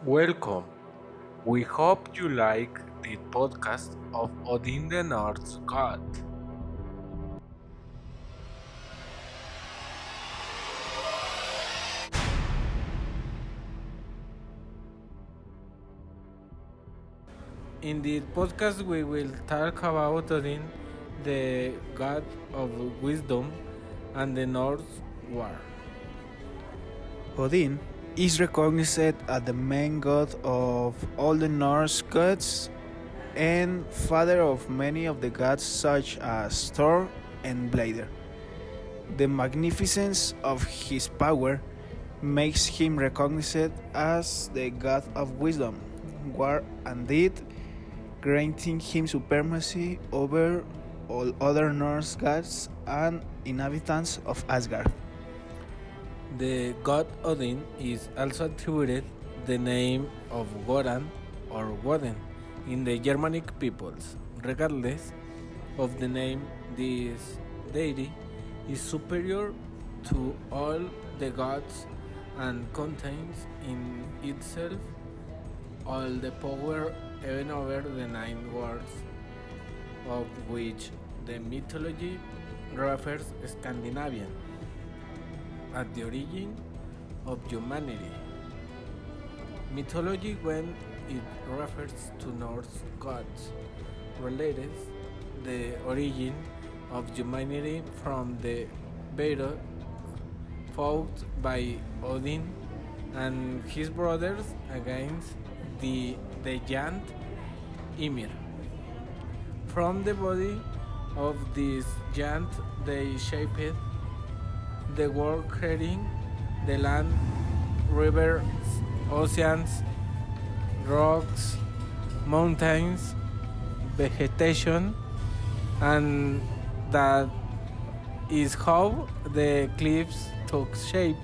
Welcome. We hope you like the podcast of Odin the North God. In the podcast, we will talk about Odin, the god of wisdom, and the North war. Odin is recognized as the main god of all the Norse gods and father of many of the gods such as Thor and Blader. The magnificence of his power makes him recognized as the god of wisdom, war and deed, granting him supremacy over all other Norse gods and inhabitants of Asgard. The god Odin is also attributed the name of Goran or Woden in the Germanic peoples. Regardless of the name, this deity is superior to all the gods and contains in itself all the power even over the nine worlds of which the mythology refers Scandinavian at the origin of humanity. Mythology, when it refers to Norse gods, relates the origin of humanity from the battle fought by Odin and his brothers against the giant Ymir. From the body of this giant, they shaped the world, creating the land, rivers, oceans, rocks, mountains, vegetation, and that is how the cliffs took shape.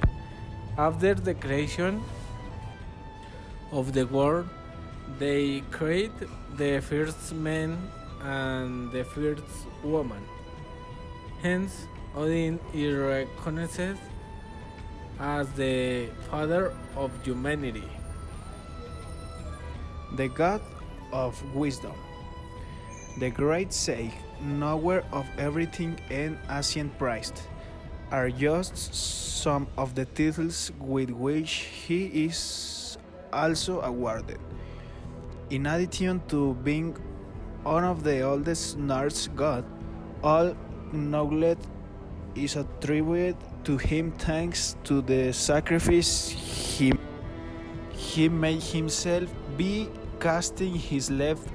After the creation of the world, they create the first man and the first woman. Hence, Odin is recognized as the father of humanity. The god of wisdom. The great sage, knower of everything and ancient priest, are just some of the titles with which he is also awarded. In addition to being one of the oldest Norse gods, all knowledge is attributed to him thanks to the sacrifice he made himself be casting his left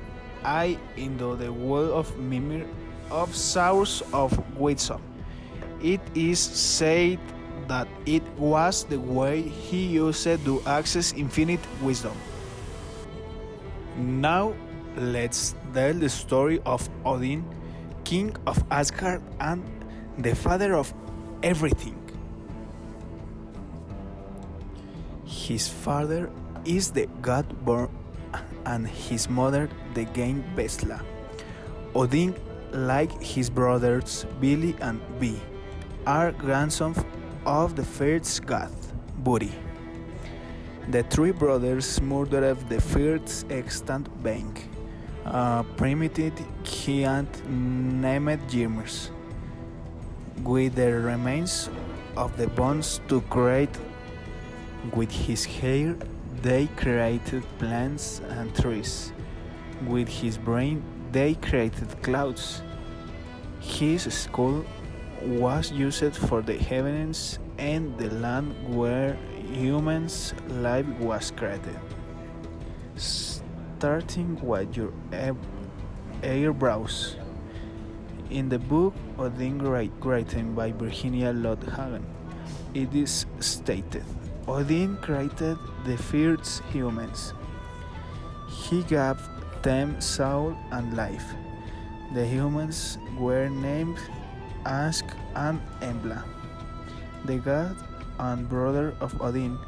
eye into the well of Mimir of source of wisdom. It is said that it was the way he used to access infinite wisdom. Now let's tell the story of Odin, king of Asgard and the father of everything. His father is the god born and his mother the gain Vesla. Odin, like his brothers Billy and Bee, are grandsons of the first god, Buri. The three brothers murdered the first extant being, a primitive giant named Ymir, with the remains of the bones to create. With his hair, they created plants and trees. With his brain, they created clouds. His skull was used for the heavens and the land where humans' life was created. Starting with your eyebrows. In the book Odin written by Virginia Lodhagen, it is stated, Odin created the first humans. He gave them soul and life. The humans were named Ask and Embla. The god and brother of Odin,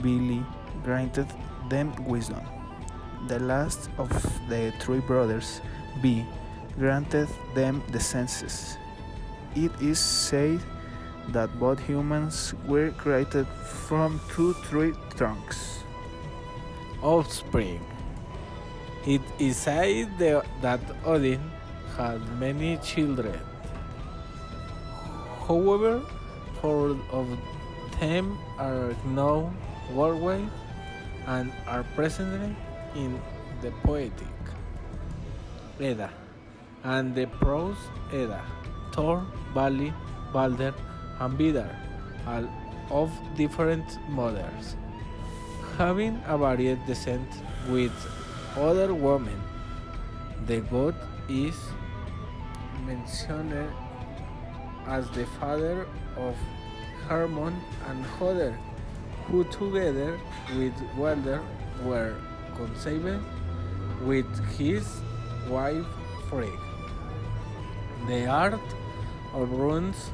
Billy, granted them wisdom. The last of the three brothers, B, granted them the senses. It is said that both humans were created from two tree trunks. offspring. It is said that Odin had many children. However, four of them are known worldwide and are present in the Poetic Edda and the Prose Edda: Thor, Vali, Balder, and Vidar, all of different mothers, having a varied descent with other women. The god is mentioned as the father of Harmon and Hodder, who together with Walder were conceived with his wife Frigg. The art of runes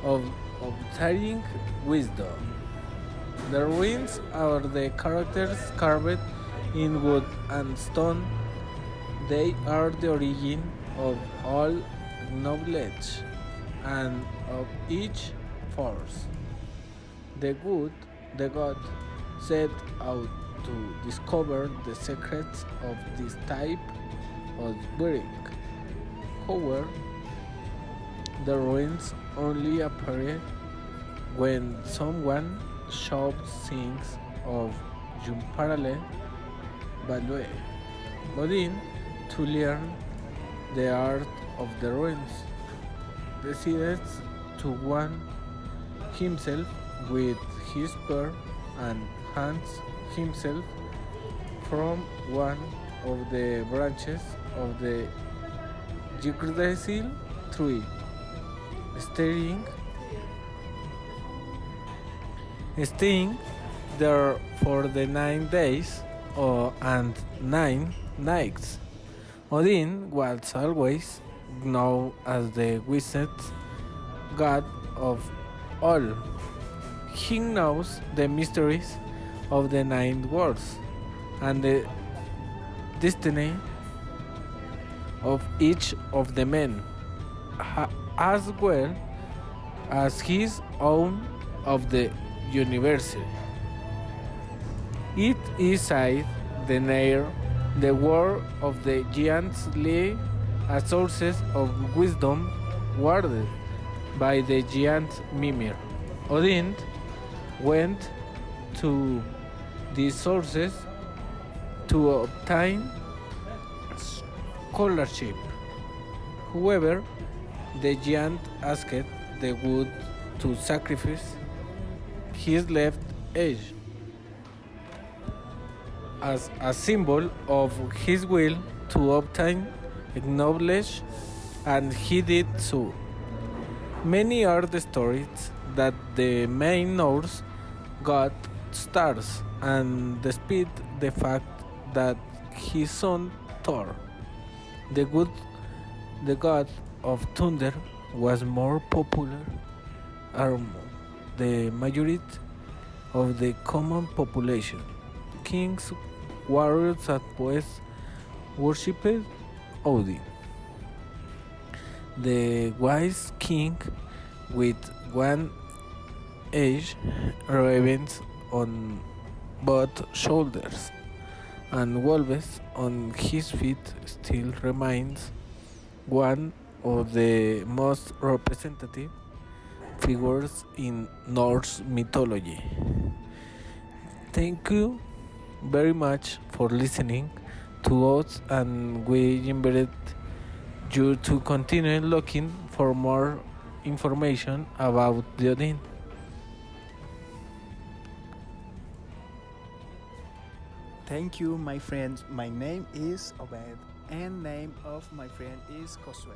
of obtaining wisdom. The runes are the characters carved in wood and stone. They are the origin of all knowledge and of each force. The god set out to discover the secrets of this type of being. However, the ruins only appear when someone shows things of unparalleled value. Odin, to learn the art of the ruins, decides to one himself with his spear and hands himself from one of the branches of the Yggdrasil tree, staying there for the 9 days and 9 nights. Odin was always known as the wisest god of all. He knows the mysteries of the 9 worlds and the destiny of each of the men, as well as his own of the universe. It is said the world of the giants lay as sources of wisdom guarded by the giant Mimir. Odin went to these sources to obtain scholarship. However, the giant asked the wood to sacrifice his left edge as a symbol of his will to obtain knowledge, and he did so. Many are the stories that the main Norse god stars, and despite the fact that his son Thor, the god of thunder, was more popular among the majority of the common population. Kings, warriors, and poets worshipped Odin. The wise king with one edge ravens on both shoulders and wolves on his feet still remains one of the most representative figures in Norse mythology. Thank you very much for listening to us, and we invite you to continue looking for more information about the Odin. Thank you, my friends. My name is Obed, and name of my friend is Josue.